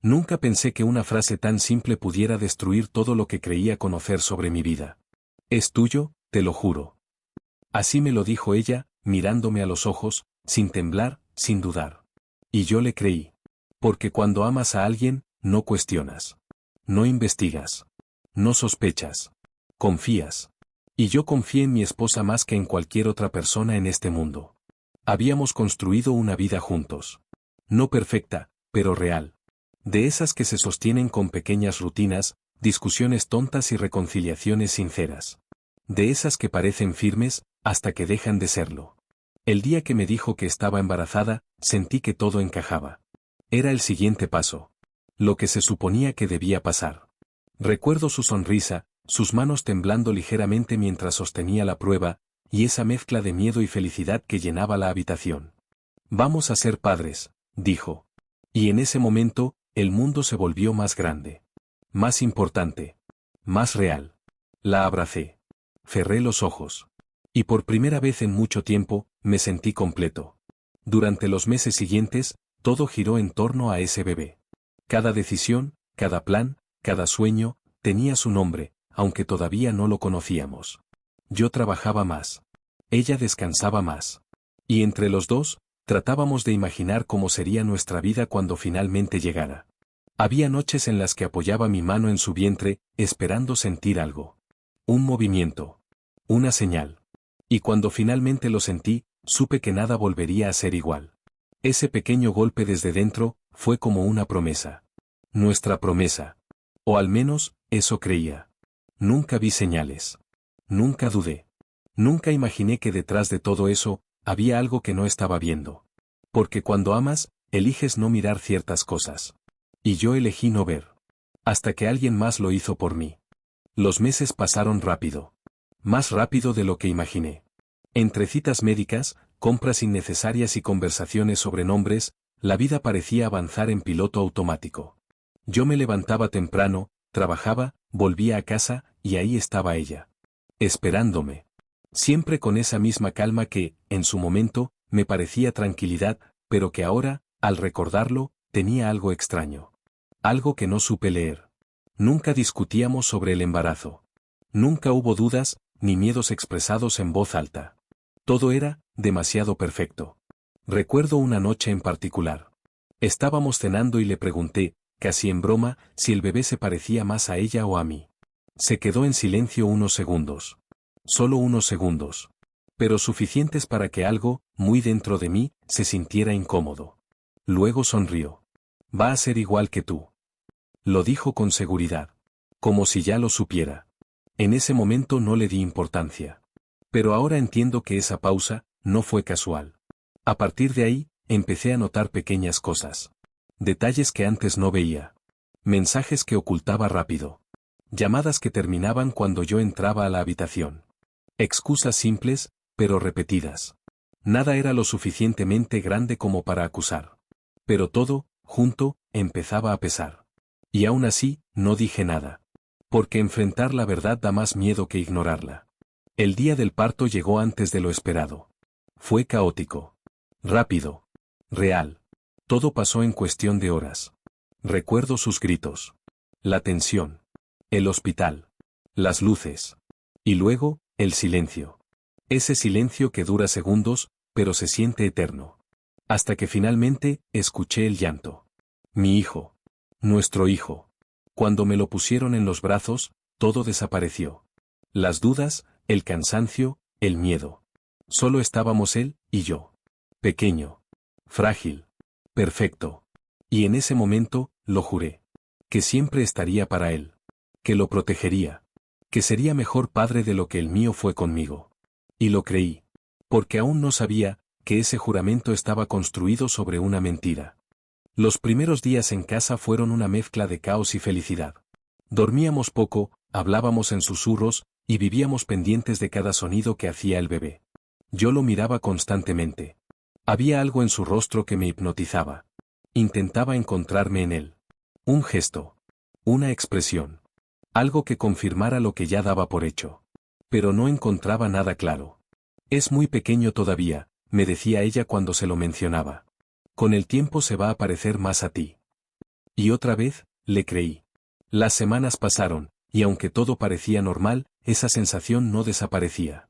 Nunca pensé que una frase tan simple pudiera destruir todo lo que creía conocer sobre mi vida. Es tuyo, te lo juro. Así me lo dijo ella, mirándome a los ojos, sin temblar, sin dudar. Y yo le creí. Porque cuando amas a alguien, no cuestionas. No investigas. No sospechas. Confías. Y yo confié en mi esposa más que en cualquier otra persona en este mundo. Habíamos construido una vida juntos. No perfecta, pero real. De esas que se sostienen con pequeñas rutinas, discusiones tontas y reconciliaciones sinceras. De esas que parecen firmes, hasta que dejan de serlo. El día que me dijo que estaba embarazada, sentí que todo encajaba. Era el siguiente paso. Lo que se suponía que debía pasar. Recuerdo su sonrisa, sus manos temblando ligeramente mientras sostenía la prueba, y esa mezcla de miedo y felicidad que llenaba la habitación. Vamos a ser padres, dijo. Y en ese momento, el mundo se volvió más grande. Más importante. Más real. La abracé. Cerré los ojos. Y por primera vez en mucho tiempo, me sentí completo. Durante los meses siguientes, todo giró en torno a ese bebé. Cada decisión, cada plan, cada sueño, tenía su nombre, aunque todavía no lo conocíamos. Yo trabajaba más. Ella descansaba más. Y entre los dos, tratábamos de imaginar cómo sería nuestra vida cuando finalmente llegara. Había noches en las que apoyaba mi mano en su vientre, esperando sentir algo. Un movimiento. Una señal. Y cuando finalmente lo sentí, supe que nada volvería a ser igual. Ese pequeño golpe desde dentro, fue como una promesa. Nuestra promesa. O al menos, eso creía. Nunca vi señales. Nunca dudé. Nunca imaginé que detrás de todo eso, había algo que no estaba viendo. Porque cuando amas, eliges no mirar ciertas cosas. Y yo elegí no ver. Hasta que alguien más lo hizo por mí. Los meses pasaron rápido. Más rápido de lo que imaginé. Entre citas médicas, compras innecesarias y conversaciones sobre nombres, la vida parecía avanzar en piloto automático. Yo me levantaba temprano, trabajaba, volvía a casa, y ahí estaba ella. Esperándome. Siempre con esa misma calma que, en su momento, me parecía tranquilidad, pero que ahora, al recordarlo, tenía algo extraño. Algo que no supe leer. Nunca discutíamos sobre el embarazo. Nunca hubo dudas, ni miedos expresados en voz alta. Todo era, demasiado perfecto. Recuerdo una noche en particular. Estábamos cenando y le pregunté, casi en broma, si el bebé se parecía más a ella o a mí. Se quedó en silencio unos segundos. Solo unos segundos. Pero suficientes para que algo, muy dentro de mí, se sintiera incómodo. Luego sonrió. Va a ser igual que tú. Lo dijo con seguridad. Como si ya lo supiera. En ese momento no le di importancia. Pero ahora entiendo que esa pausa, no fue casual. A partir de ahí, empecé a notar pequeñas cosas. Detalles que antes no veía. Mensajes que ocultaba rápido. Llamadas que terminaban cuando yo entraba a la habitación. Excusas simples, pero repetidas. Nada era lo suficientemente grande como para acusar. Pero todo, junto, empezaba a pesar. Y aún así, no dije nada. Porque enfrentar la verdad da más miedo que ignorarla. El día del parto llegó antes de lo esperado. Fue caótico. Rápido. Real. Todo pasó en cuestión de horas. Recuerdo sus gritos. La tensión. El hospital. Las luces. Y luego, el silencio. Ese silencio que dura segundos, pero se siente eterno. Hasta que finalmente, escuché el llanto. Mi hijo. Nuestro hijo. Cuando me lo pusieron en los brazos, todo desapareció. Las dudas, el cansancio, el miedo. Solo estábamos él y yo. Pequeño. Frágil. Perfecto. Y en ese momento, lo juré. Que siempre estaría para él. Que lo protegería. Que sería mejor padre de lo que el mío fue conmigo. Y lo creí. Porque aún no sabía, que ese juramento estaba construido sobre una mentira. Los primeros días en casa fueron una mezcla de caos y felicidad. Dormíamos poco, hablábamos en susurros, y vivíamos pendientes de cada sonido que hacía el bebé. Yo lo miraba constantemente. Había algo en su rostro que me hipnotizaba. Intentaba encontrarme en él. Un gesto. Una expresión. Algo que confirmara lo que ya daba por hecho. Pero no encontraba nada claro. Es muy pequeño todavía, me decía ella cuando se lo mencionaba. Con el tiempo se va a parecer más a ti. Y otra vez, le creí. Las semanas pasaron, y aunque todo parecía normal, esa sensación no desaparecía.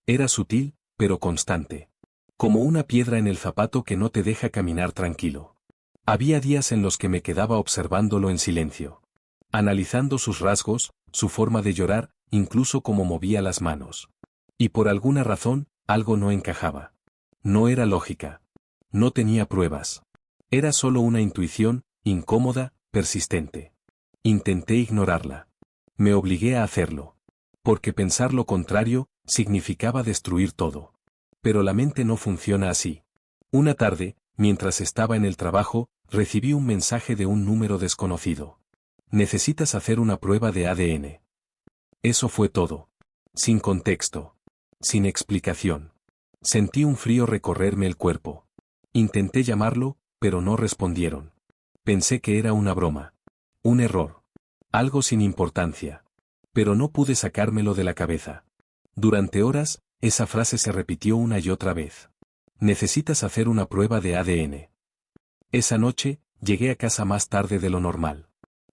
Era sutil, pero constante. Como una piedra en el zapato que no te deja caminar tranquilo. Había días en los que me quedaba observándolo en silencio. Analizando sus rasgos, su forma de llorar, incluso cómo movía las manos. Y por alguna razón, algo no encajaba. No era lógica. No tenía pruebas. Era solo una intuición, incómoda, persistente. Intenté ignorarla. Me obligué a hacerlo. Porque pensar lo contrario, significaba destruir todo. Pero la mente no funciona así. Una tarde, mientras estaba en el trabajo, recibí un mensaje de un número desconocido. Necesitas hacer una prueba de ADN. Eso fue todo. Sin contexto. Sin explicación. Sentí un frío recorrerme el cuerpo. Intenté llamarlo, pero no respondieron. Pensé que era una broma. Un error. Algo sin importancia. Pero no pude sacármelo de la cabeza. Durante horas, esa frase se repitió una y otra vez. Necesitas hacer una prueba de ADN. Esa noche, llegué a casa más tarde de lo normal.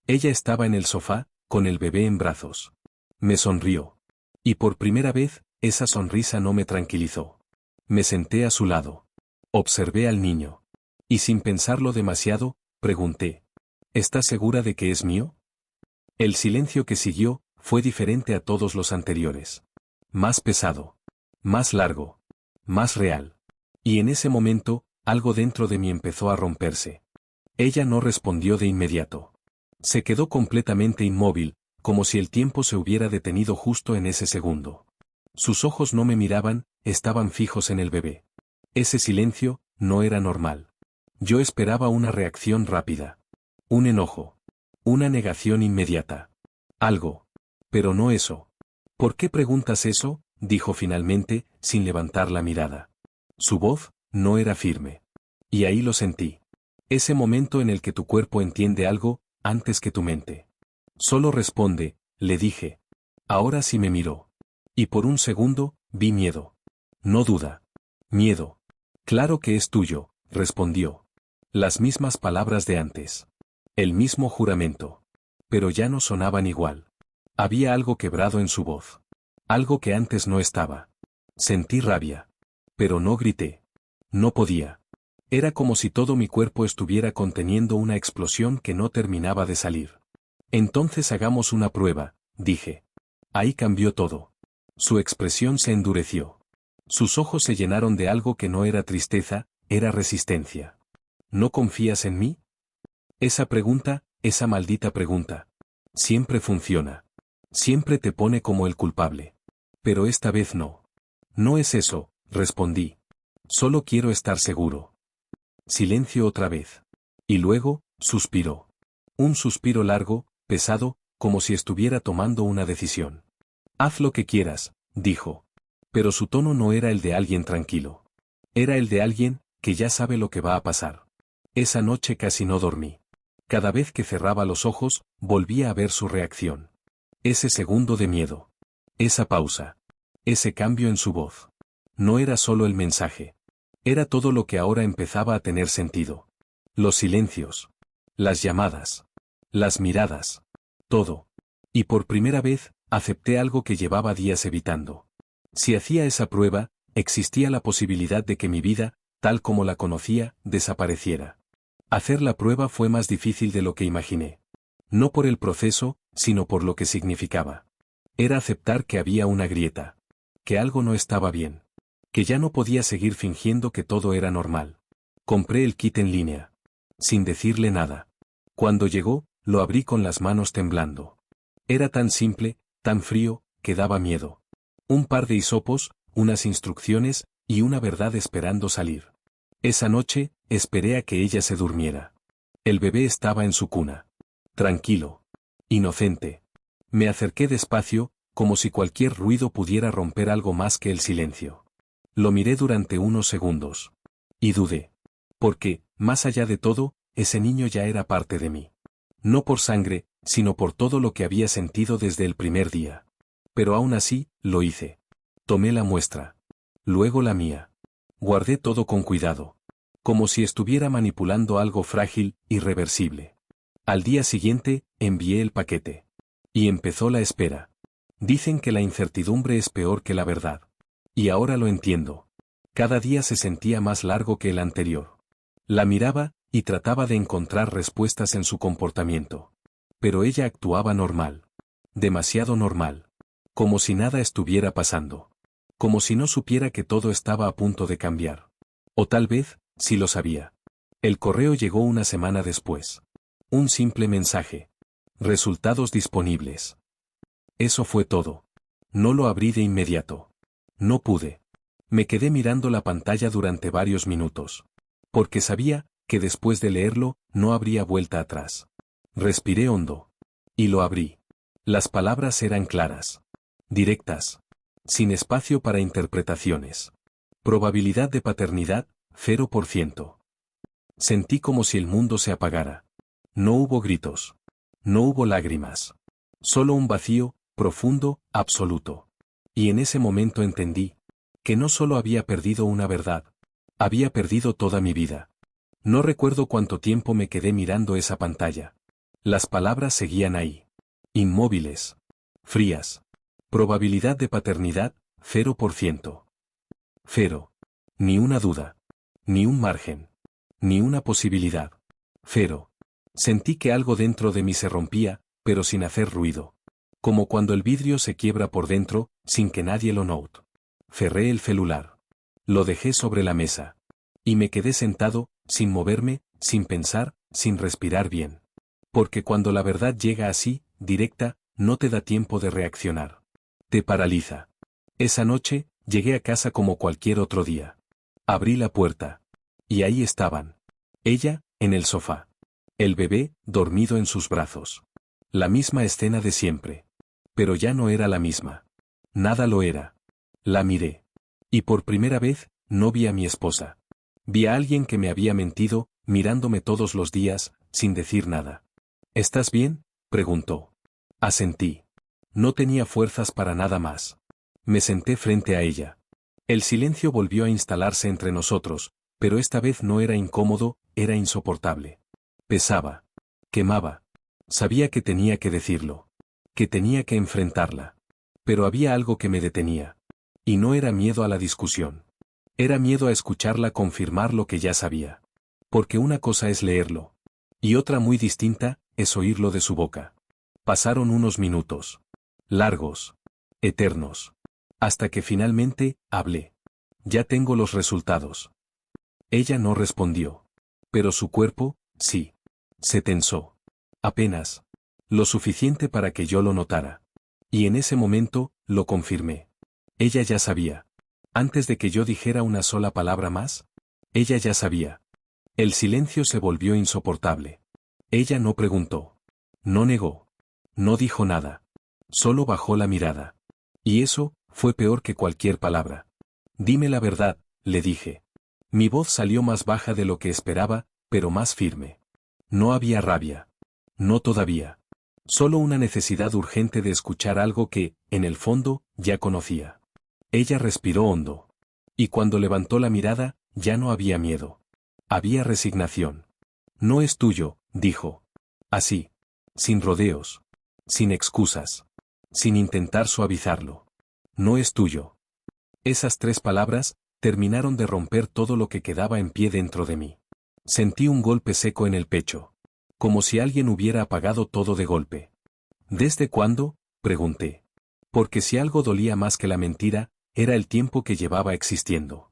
Ella estaba en el sofá, con el bebé en brazos. Me sonrió. Y por primera vez, esa sonrisa no me tranquilizó. Me senté a su lado. Observé al niño. Y sin pensarlo demasiado, pregunté. ¿Estás segura de que es mío? El silencio que siguió, fue diferente a todos los anteriores. Más pesado. Más largo. Más real. Y en ese momento, algo dentro de mí empezó a romperse. Ella no respondió de inmediato. Se quedó completamente inmóvil, como si el tiempo se hubiera detenido justo en ese segundo. Sus ojos no me miraban, estaban fijos en el bebé. Ese silencio, no era normal. Yo esperaba una reacción rápida. Un enojo. Una negación inmediata. Algo. Pero no eso. ¿Por qué preguntas eso?, dijo finalmente, sin levantar la mirada. Su voz, no era firme. Y ahí lo sentí. Ese momento en el que tu cuerpo entiende algo, antes que tu mente. Solo responde, le dije. Ahora sí me miró. Y por un segundo, vi miedo. No duda. Miedo. Claro que es tuyo, respondió. Las mismas palabras de antes. El mismo juramento. Pero ya no sonaban igual. Había algo quebrado en su voz. Algo que antes no estaba. Sentí rabia. Pero no grité. No podía. Era como si todo mi cuerpo estuviera conteniendo una explosión que no terminaba de salir. Entonces hagamos una prueba, dije. Ahí cambió todo. Su expresión se endureció. Sus ojos se llenaron de algo que no era tristeza, era resistencia. ¿No confías en mí? Esa pregunta, esa maldita pregunta. Siempre funciona. Siempre te pone como el culpable. Pero esta vez no. No es eso, respondí. Solo quiero estar seguro. Silencio otra vez. Y luego, suspiró. Un suspiro largo, pesado, como si estuviera tomando una decisión. Haz lo que quieras, dijo. Pero su tono no era el de alguien tranquilo. Era el de alguien que ya sabe lo que va a pasar. Esa noche casi no dormí. Cada vez que cerraba los ojos, volvía a ver su reacción. Ese segundo de miedo. Esa pausa. Ese cambio en su voz. No era solo el mensaje. Era todo lo que ahora empezaba a tener sentido. Los silencios. Las llamadas. Las miradas. Todo. Y por primera vez, acepté algo que llevaba días evitando. Si hacía esa prueba, existía la posibilidad de que mi vida, tal como la conocía, desapareciera. Hacer la prueba fue más difícil de lo que imaginé. No por el proceso, sino por lo que significaba. Era aceptar que había una grieta. Que algo no estaba bien. Que ya no podía seguir fingiendo que todo era normal. Compré el kit en línea. Sin decirle nada. Cuando llegó, lo abrí con las manos temblando. Era tan simple, tan frío, que daba miedo. Un par de hisopos, unas instrucciones, y una verdad esperando salir. Esa noche, esperé a que ella se durmiera. El bebé estaba en su cuna. Tranquilo. Inocente. Me acerqué despacio, como si cualquier ruido pudiera romper algo más que el silencio. Lo miré durante unos segundos. Y dudé. Porque, más allá de todo, ese niño ya era parte de mí. No por sangre, sino por todo lo que había sentido desde el primer día. Pero aún así, lo hice. Tomé la muestra. Luego la mía. Guardé todo con cuidado. Como si estuviera manipulando algo frágil, irreversible. Al día siguiente, envié el paquete. Y empezó la espera. Dicen que la incertidumbre es peor que la verdad. Y ahora lo entiendo. Cada día se sentía más largo que el anterior. La miraba, y trataba de encontrar respuestas en su comportamiento. Pero ella actuaba normal. Demasiado normal. Como si nada estuviera pasando. Como si no supiera que todo estaba a punto de cambiar. O tal vez, sí lo sabía. El correo llegó una semana después. Un simple mensaje. Resultados disponibles. Eso fue todo. No lo abrí de inmediato. No pude. Me quedé mirando la pantalla durante varios minutos. Porque sabía que después de leerlo, no habría vuelta atrás. Respiré hondo. Y lo abrí. Las palabras eran claras. Directas. Sin espacio para interpretaciones. Probabilidad de paternidad, 0%. Sentí como si el mundo se apagara. No hubo gritos. No hubo lágrimas. Solo un vacío, profundo, absoluto. Y en ese momento entendí que no solo había perdido una verdad, había perdido toda mi vida. No recuerdo cuánto tiempo me quedé mirando esa pantalla. Las palabras seguían ahí. Inmóviles. Frías. Probabilidad de paternidad, 0%. 0. Ni una duda. Ni un margen. Ni una posibilidad. 0. Sentí que algo dentro de mí se rompía, pero sin hacer ruido. Como cuando el vidrio se quiebra por dentro, sin que nadie lo note. Cerré el celular. Lo dejé sobre la mesa. Y me quedé sentado, sin moverme, sin pensar, sin respirar bien. Porque cuando la verdad llega así, directa, no te da tiempo de reaccionar. Te paraliza. Esa noche, llegué a casa como cualquier otro día. Abrí la puerta. Y ahí estaban. Ella, en el sofá. El bebé, dormido en sus brazos. La misma escena de siempre. Pero ya no era la misma. Nada lo era. La miré. Y por primera vez, no vi a mi esposa. Vi a alguien que me había mentido, mirándome todos los días, sin decir nada. ¿Estás bien?, preguntó. Asentí. No tenía fuerzas para nada más. Me senté frente a ella. El silencio volvió a instalarse entre nosotros, pero esta vez no era incómodo, era insoportable. Pesaba. Quemaba. Sabía que tenía que decirlo. Que tenía que enfrentarla. Pero había algo que me detenía. Y no era miedo a la discusión. Era miedo a escucharla confirmar lo que ya sabía. Porque una cosa es leerlo. Y otra muy distinta, es oírlo de su boca. Pasaron unos minutos. Largos. Eternos. Hasta que finalmente, hablé. Ya tengo los resultados. Ella no respondió. Pero su cuerpo, sí. Se tensó. Apenas. Lo suficiente para que yo lo notara. Y en ese momento, lo confirmé. Ella ya sabía. Antes de que yo dijera una sola palabra más, ella ya sabía. El silencio se volvió insoportable. Ella no preguntó. No negó. No dijo nada. Solo bajó la mirada. Y eso, fue peor que cualquier palabra. Dime la verdad, le dije. Mi voz salió más baja de lo que esperaba, pero más firme. No había rabia. No todavía. Solo una necesidad urgente de escuchar algo que, en el fondo, ya conocía. Ella respiró hondo. Y cuando levantó la mirada, ya no había miedo. Había resignación. No es tuyo, dijo. Así. Sin rodeos. Sin excusas. Sin intentar suavizarlo. No es tuyo. Esas 3 palabras, terminaron de romper todo lo que quedaba en pie dentro de mí. Sentí un golpe seco en el pecho. Como si alguien hubiera apagado todo de golpe. ¿Desde cuándo?, pregunté. Porque si algo dolía más que la mentira, era el tiempo que llevaba existiendo.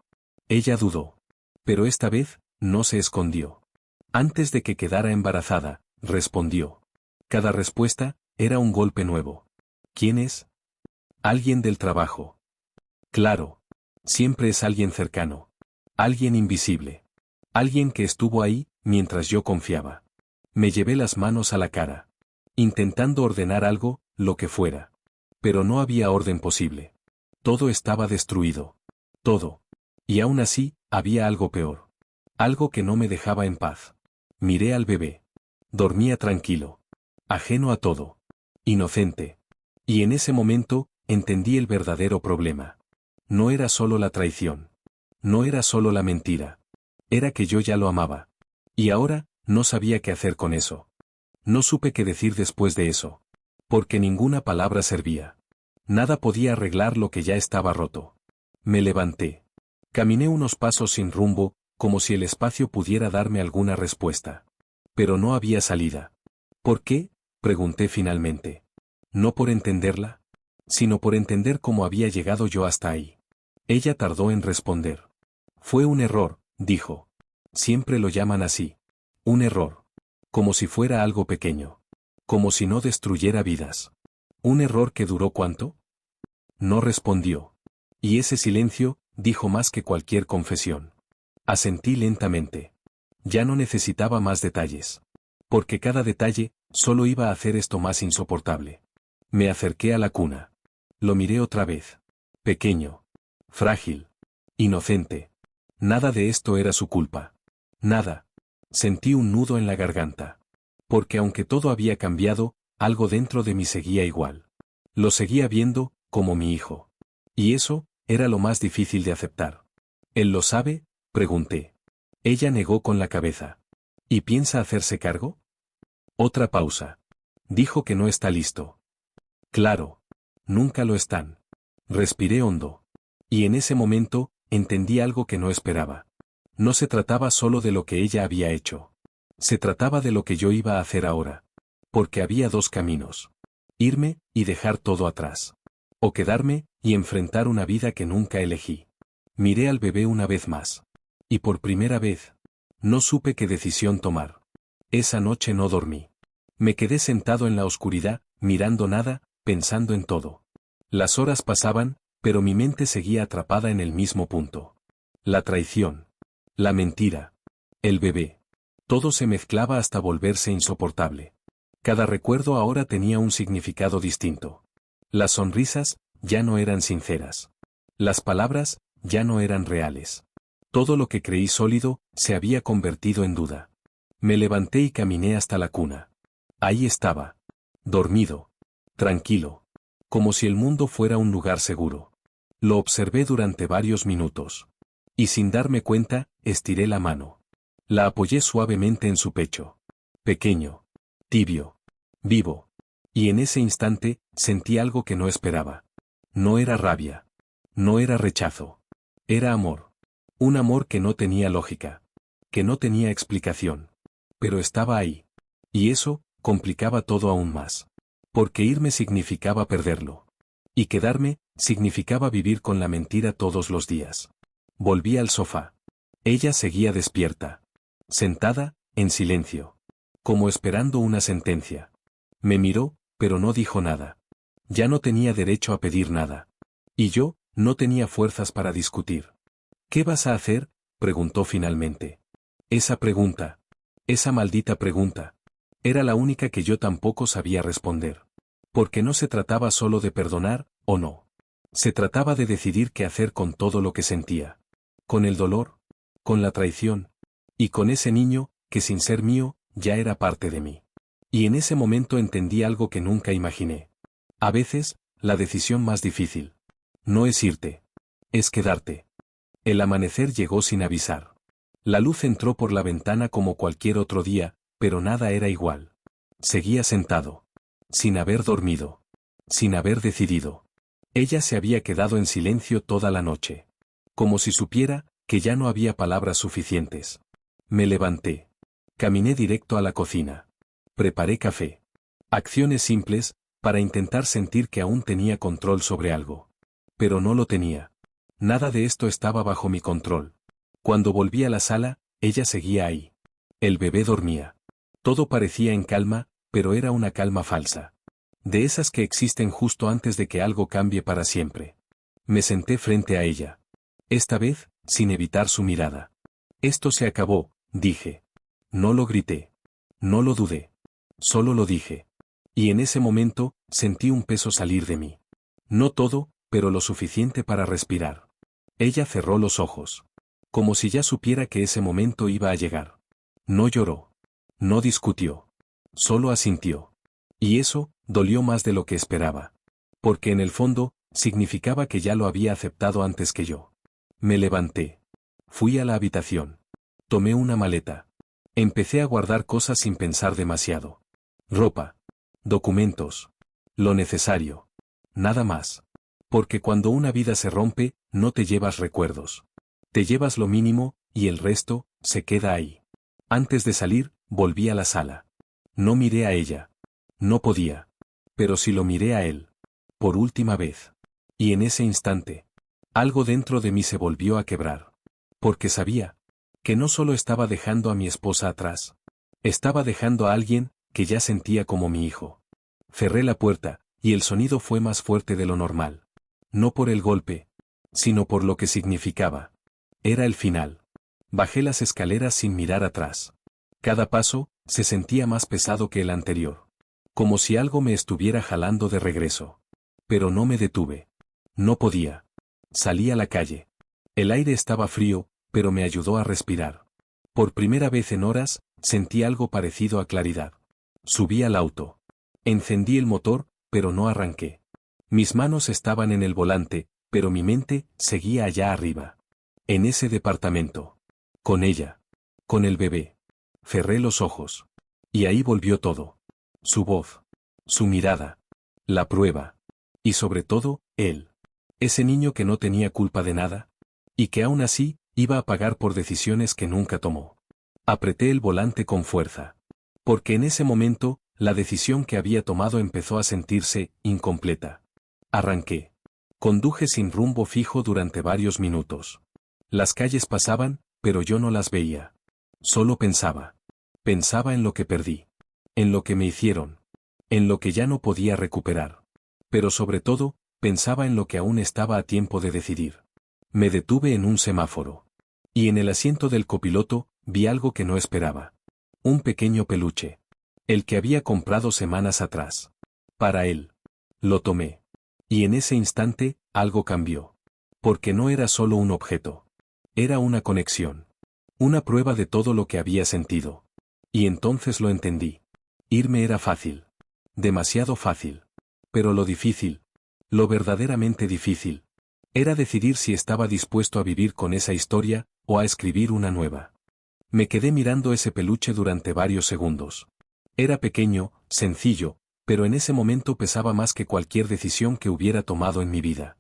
Ella dudó. Pero esta vez, no se escondió. Antes de que quedara embarazada, respondió. Cada respuesta, era un golpe nuevo. ¿Quién es? Alguien del trabajo. Claro. Siempre es alguien cercano. Alguien invisible. Alguien que estuvo ahí, mientras yo confiaba. Me llevé las manos a la cara. Intentando ordenar algo, lo que fuera. Pero no había orden posible. Todo estaba destruido. Todo. Y aún así, había algo peor. Algo que no me dejaba en paz. Miré al bebé. Dormía tranquilo. Ajeno a todo. Inocente. Y en ese momento, entendí el verdadero problema. No era solo la traición. No era solo la mentira. Era que yo ya lo amaba. Y ahora, no sabía qué hacer con eso. No supe qué decir después de eso. Porque ninguna palabra servía. Nada podía arreglar lo que ya estaba roto. Me levanté. Caminé unos pasos sin rumbo, como si el espacio pudiera darme alguna respuesta. Pero no había salida. ¿Por qué?, pregunté finalmente. No por entenderla, sino por entender cómo había llegado yo hasta ahí. Ella tardó en responder. Fue un error, dijo. Siempre lo llaman así. Un error. Como si fuera algo pequeño. Como si no destruyera vidas. ¿Un error que duró cuánto? No respondió. Y ese silencio dijo más que cualquier confesión. Asentí lentamente. Ya no necesitaba más detalles. Porque cada detalle solo iba a hacer esto más insoportable. Me acerqué a la cuna. Lo miré otra vez. Pequeño. Frágil. Inocente. Nada de esto era su culpa. Nada. Sentí un nudo en la garganta. Porque aunque todo había cambiado, algo dentro de mí seguía igual. Lo seguía viendo, como mi hijo. Y eso era lo más difícil de aceptar. ¿Él lo sabe?, pregunté. Ella negó con la cabeza. ¿Y piensa hacerse cargo? Otra pausa. Dijo que no está listo. Claro. Nunca lo están. Respiré hondo. Y en ese momento, entendí algo que no esperaba. No se trataba solo de lo que ella había hecho. Se trataba de lo que yo iba a hacer ahora. Porque había dos caminos. Irme y dejar todo atrás. O quedarme y enfrentar una vida que nunca elegí. Miré al bebé una vez más. Y por primera vez, no supe qué decisión tomar. Esa noche no dormí. Me quedé sentado en la oscuridad, mirando nada, pensando en todo. Las horas pasaban, pero mi mente seguía atrapada en el mismo punto. La traición. La mentira. El bebé. Todo se mezclaba hasta volverse insoportable. Cada recuerdo ahora tenía un significado distinto. Las sonrisas ya no eran sinceras. Las palabras ya no eran reales. Todo lo que creí sólido se había convertido en duda. Me levanté y caminé hasta la cuna. Ahí estaba. Dormido. Tranquilo. Como si el mundo fuera un lugar seguro. Lo observé durante varios minutos. Y sin darme cuenta, estiré la mano. La apoyé suavemente en su pecho. Pequeño. Tibio. Vivo. Y en ese instante, sentí algo que no esperaba. No era rabia. No era rechazo. Era amor. Un amor que no tenía lógica. Que no tenía explicación. Pero estaba ahí. Y eso complicaba todo aún más. Porque irme significaba perderlo. Y quedarme significaba vivir con la mentira todos los días. Volví al sofá. Ella seguía despierta. Sentada, en silencio. Como esperando una sentencia. Me miró, pero no dijo nada. Ya no tenía derecho a pedir nada. Y yo, no tenía fuerzas para discutir. ¿Qué vas a hacer?, preguntó finalmente. Esa pregunta. Esa maldita pregunta. Era la única que yo tampoco sabía responder. Porque no se trataba solo de perdonar, o no. Se trataba de decidir qué hacer con todo lo que sentía. Con el dolor. Con la traición. Y con ese niño, que sin ser mío, ya era parte de mí. Y en ese momento entendí algo que nunca imaginé. A veces, la decisión más difícil. No es irte. Es quedarte. El amanecer llegó sin avisar. La luz entró por la ventana como cualquier otro día, pero nada era igual. Seguía sentado. Sin haber dormido. Sin haber decidido. Ella se había quedado en silencio toda la noche. Como si supiera que ya no había palabras suficientes. Me levanté. Caminé directo a la cocina. Preparé café. Acciones simples, para intentar sentir que aún tenía control sobre algo. Pero no lo tenía. Nada de esto estaba bajo mi control. Cuando volví a la sala, ella seguía ahí. El bebé dormía. Todo parecía en calma, pero era una calma falsa. De esas que existen justo antes de que algo cambie para siempre. Me senté frente a ella. Esta vez, sin evitar su mirada. Esto se acabó, dije. No lo grité. No lo dudé. Solo lo dije. Y en ese momento, sentí un peso salir de mí. No todo, pero lo suficiente para respirar. Ella cerró los ojos. Como si ya supiera que ese momento iba a llegar. No lloró. No discutió. Solo asintió. Y eso, dolió más de lo que esperaba. Porque en el fondo, significaba que ya lo había aceptado antes que yo. Me levanté. Fui a la habitación. Tomé una maleta. Empecé a guardar cosas sin pensar demasiado. Ropa. Documentos. Lo necesario. Nada más. Porque cuando una vida se rompe, no te llevas recuerdos. Te llevas lo mínimo, y el resto, se queda ahí. Antes de salir, volví a la sala. No miré a ella. No podía. Pero sí lo miré a él. Por última vez. Y en ese instante, algo dentro de mí se volvió a quebrar. Porque sabía que no solo estaba dejando a mi esposa atrás. Estaba dejando a alguien que ya sentía como mi hijo. Cerré la puerta, y el sonido fue más fuerte de lo normal. No por el golpe, sino por lo que significaba. Era el final. Bajé las escaleras sin mirar atrás. Cada paso se sentía más pesado que el anterior. Como si algo me estuviera jalando de regreso. Pero no me detuve. No podía. Salí a la calle. El aire estaba frío, pero me ayudó a respirar. Por primera vez en horas, sentí algo parecido a claridad. Subí al auto. Encendí el motor, pero no arranqué. Mis manos estaban en el volante, pero mi mente seguía allá arriba. En ese departamento. Con ella. Con el bebé. Cerré los ojos. Y ahí volvió todo. Su voz. Su mirada. La prueba. Y sobre todo, él. Ese niño que no tenía culpa de nada. Y que aún así, iba a pagar por decisiones que nunca tomó. Apreté el volante con fuerza. Porque en ese momento, la decisión que había tomado empezó a sentirse incompleta. Arranqué. Conduje sin rumbo fijo durante varios minutos. Las calles pasaban, pero yo no las veía. Solo pensaba. Pensaba en lo que perdí. En lo que me hicieron. En lo que ya no podía recuperar. Pero sobre todo, pensaba en lo que aún estaba a tiempo de decidir. Me detuve en un semáforo. Y en el asiento del copiloto, vi algo que no esperaba. Un pequeño peluche. El que había comprado semanas atrás. Para él. Lo tomé. Y en ese instante, algo cambió. Porque no era solo un objeto. Era una conexión. Una prueba de todo lo que había sentido. Y entonces lo entendí. Irme era fácil. Demasiado fácil. Pero lo difícil. Lo verdaderamente difícil. Era decidir si estaba dispuesto a vivir con esa historia, o a escribir una nueva. Me quedé mirando ese peluche durante varios segundos. Era pequeño, sencillo, pero en ese momento pesaba más que cualquier decisión que hubiera tomado en mi vida.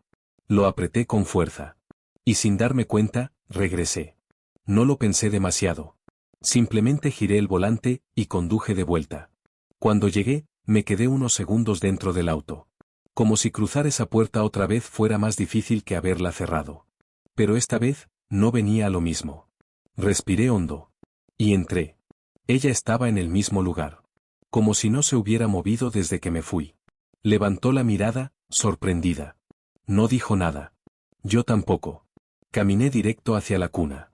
Lo apreté con fuerza. Y sin darme cuenta, regresé. No lo pensé demasiado. Simplemente giré el volante y conduje de vuelta. Cuando llegué, me quedé unos segundos dentro del auto. Como si cruzar esa puerta otra vez fuera más difícil que haberla cerrado. Pero esta vez, no venía a lo mismo. Respiré hondo. Y entré. Ella estaba en el mismo lugar. Como si no se hubiera movido desde que me fui. Levantó la mirada, sorprendida. No dijo nada. Yo tampoco. Caminé directo hacia la cuna.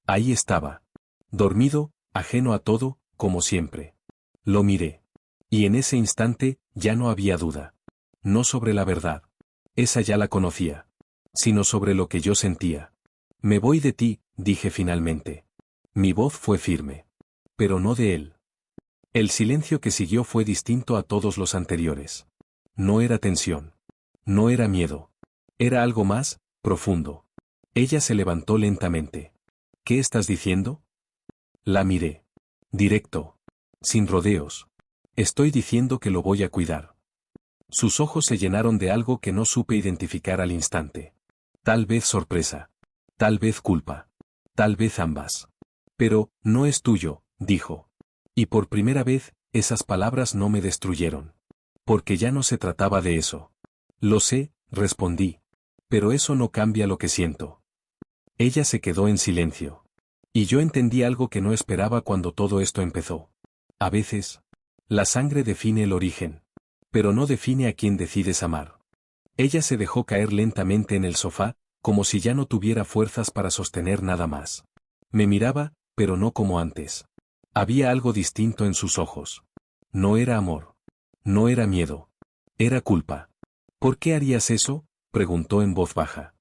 Ahí estaba. Dormido, ajeno a todo, como siempre. Lo miré. Y en ese instante, ya no había duda. No sobre la verdad. Esa ya la conocía. Sino sobre lo que yo sentía. Me voy de ti, dije finalmente. Mi voz fue firme. Pero no de él. El silencio que siguió fue distinto a todos los anteriores. No era tensión. No era miedo. Era algo más, profundo. Ella se levantó lentamente. ¿Qué estás diciendo? La miré. Directo. Sin rodeos. Estoy diciendo que lo voy a cuidar. Sus ojos se llenaron de algo que no supe identificar al instante. Tal vez sorpresa. Tal vez culpa. Tal vez ambas. Pero, no es tuyo, dijo. Y por primera vez, esas palabras no me destruyeron. Porque ya no se trataba de eso. Lo sé, respondí. Pero eso no cambia lo que siento. Ella se quedó en silencio. Y yo entendí algo que no esperaba cuando todo esto empezó. A veces, la sangre define el origen. Pero no define a quién decides amar. Ella se dejó caer lentamente en el sofá, como si ya no tuviera fuerzas para sostener nada más. Me miraba, pero no como antes. Había algo distinto en sus ojos. No era amor. No era miedo. Era culpa. ¿Por qué harías eso?, preguntó en voz baja.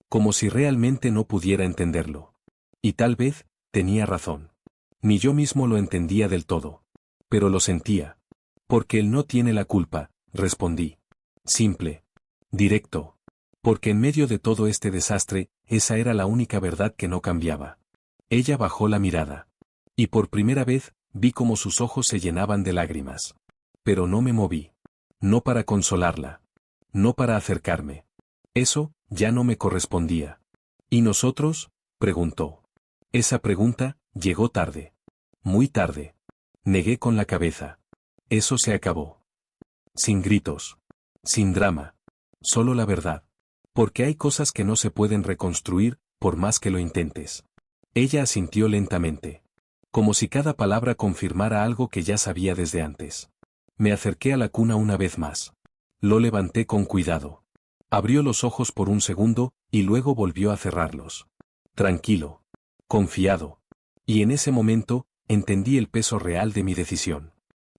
Como si realmente no pudiera entenderlo. Y tal vez, tenía razón. Ni yo mismo lo entendía del todo. Pero lo sentía. Porque él no tiene la culpa, respondí. Simple. Directo. Porque en medio de todo este desastre, esa era la única verdad que no cambiaba. Ella bajó la mirada. Y por primera vez, vi cómo sus ojos se llenaban de lágrimas. Pero no me moví. No para consolarla. No para acercarme. Eso, ya no me correspondía. ¿Y nosotros? Preguntó. Esa pregunta, llegó tarde. Muy tarde. Negué con la cabeza. Eso se acabó. Sin gritos. Sin drama. Solo la verdad. Porque hay cosas que no se pueden reconstruir, por más que lo intentes. Ella asintió lentamente. Como si cada palabra confirmara algo que ya sabía desde antes. Me acerqué a la cuna una vez más. Lo levanté con cuidado. Abrió los ojos por un segundo, y luego volvió a cerrarlos. Tranquilo. Confiado. Y en ese momento, entendí el peso real de mi decisión.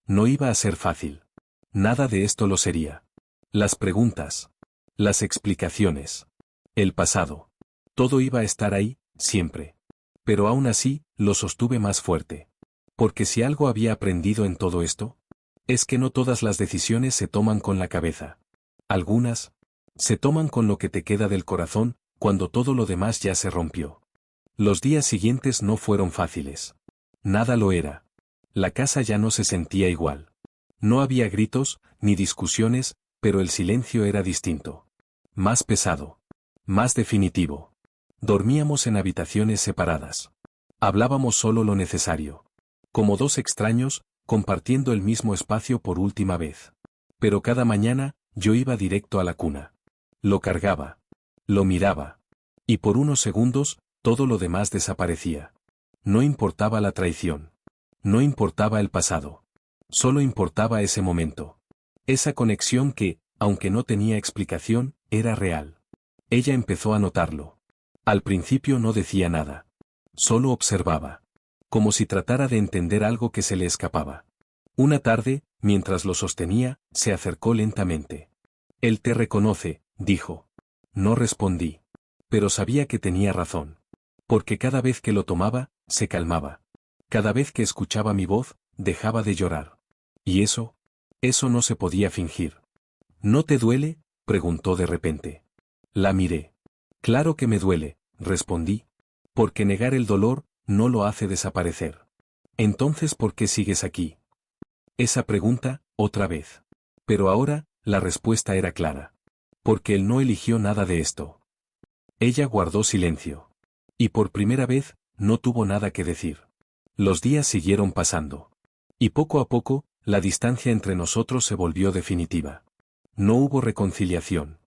No iba a ser fácil. Nada de esto lo sería. Las preguntas. Las explicaciones. El pasado. Todo iba a estar ahí, siempre. Pero aún así, lo sostuve más fuerte. Porque si algo había aprendido en todo esto, es que no todas las decisiones se toman con la cabeza. Algunas, se toman con lo que te queda del corazón, cuando todo lo demás ya se rompió. Los días siguientes no fueron fáciles. Nada lo era. La casa ya no se sentía igual. No había gritos, ni discusiones, pero el silencio era distinto. Más pesado. Más definitivo. Dormíamos en habitaciones separadas. Hablábamos solo lo necesario. Como dos extraños, compartiendo el mismo espacio por última vez. Pero cada mañana, yo iba directo a la cuna. Lo cargaba. Lo miraba. Y por unos segundos, todo lo demás desaparecía. No importaba la traición. No importaba el pasado. Solo importaba ese momento. Esa conexión que, aunque no tenía explicación, era real. Ella empezó a notarlo. Al principio no decía nada. Solo observaba. Como si tratara de entender algo que se le escapaba. Una tarde, mientras lo sostenía, se acercó lentamente. Él te reconoce, dijo. No respondí. Pero sabía que tenía razón. Porque cada vez que lo tomaba, se calmaba. Cada vez que escuchaba mi voz, dejaba de llorar. ¿Y eso? Eso no se podía fingir. ¿No te duele? Preguntó de repente. La miré. Claro que me duele, respondí. Porque negar el dolor, no lo hace desaparecer. Entonces, ¿por qué sigues aquí? Esa pregunta, otra vez. Pero ahora, la respuesta era clara. Porque él no eligió nada de esto. Ella guardó silencio. Y por primera vez, no tuvo nada que decir. Los días siguieron pasando. Y poco a poco, la distancia entre nosotros se volvió definitiva. No hubo reconciliación.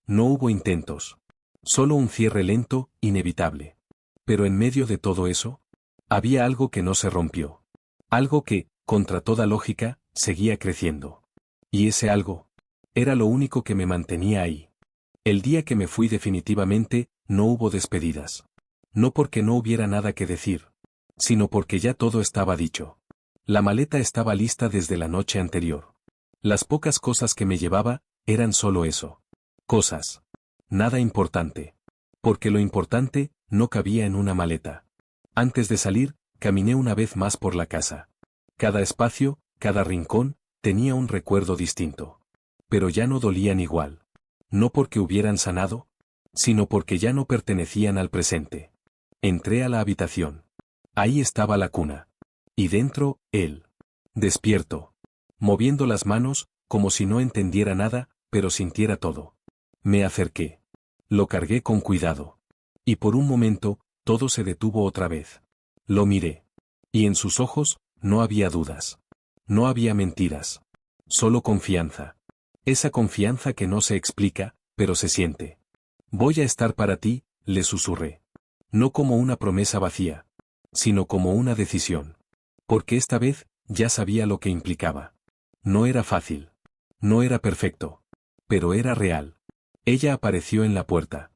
No hubo intentos. Solo un cierre lento, inevitable. Pero en medio de todo eso, había algo que no se rompió. Algo que, contra toda lógica, seguía creciendo. Y ese algo, era lo único que me mantenía ahí. El día que me fui definitivamente, no hubo despedidas. No porque no hubiera nada que decir, sino porque ya todo estaba dicho. La maleta estaba lista desde la noche anterior. Las pocas cosas que me llevaba, eran solo eso. Cosas. Nada importante. Porque lo importante, no cabía en una maleta. Antes de salir, caminé una vez más por la casa. Cada espacio, cada rincón, tenía un recuerdo distinto. Pero ya no dolían igual. No porque hubieran sanado, sino porque ya no pertenecían al presente. Entré a la habitación. Ahí estaba la cuna. Y dentro, él. Despierto. Moviendo las manos, como si no entendiera nada, pero sintiera todo. Me acerqué. Lo cargué con cuidado. Y por un momento, todo se detuvo otra vez. Lo miré. Y en sus ojos, no había dudas. No había mentiras. Solo confianza. Esa confianza que no se explica, pero se siente. Voy a estar para ti, le susurré. No como una promesa vacía, sino como una decisión. Porque esta vez, ya sabía lo que implicaba. No era fácil. No era perfecto. Pero era real. Ella apareció en la puerta.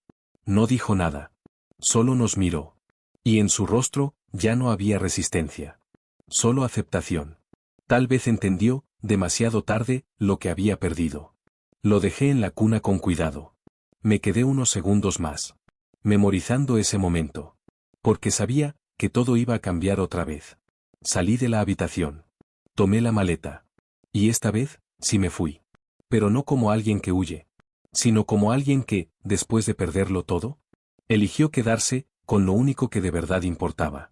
No dijo nada. Solo nos miró. Y en su rostro, ya no había resistencia. Solo aceptación. Tal vez entendió, demasiado tarde, lo que había perdido. Lo dejé en la cuna con cuidado. Me quedé unos segundos más. Memorizando ese momento. Porque sabía, que todo iba a cambiar otra vez. Salí de la habitación. Tomé la maleta. Y esta vez, sí me fui. Pero no como alguien que huye. Sino como alguien que, después de perderlo todo, eligió quedarse, con lo único que de verdad importaba.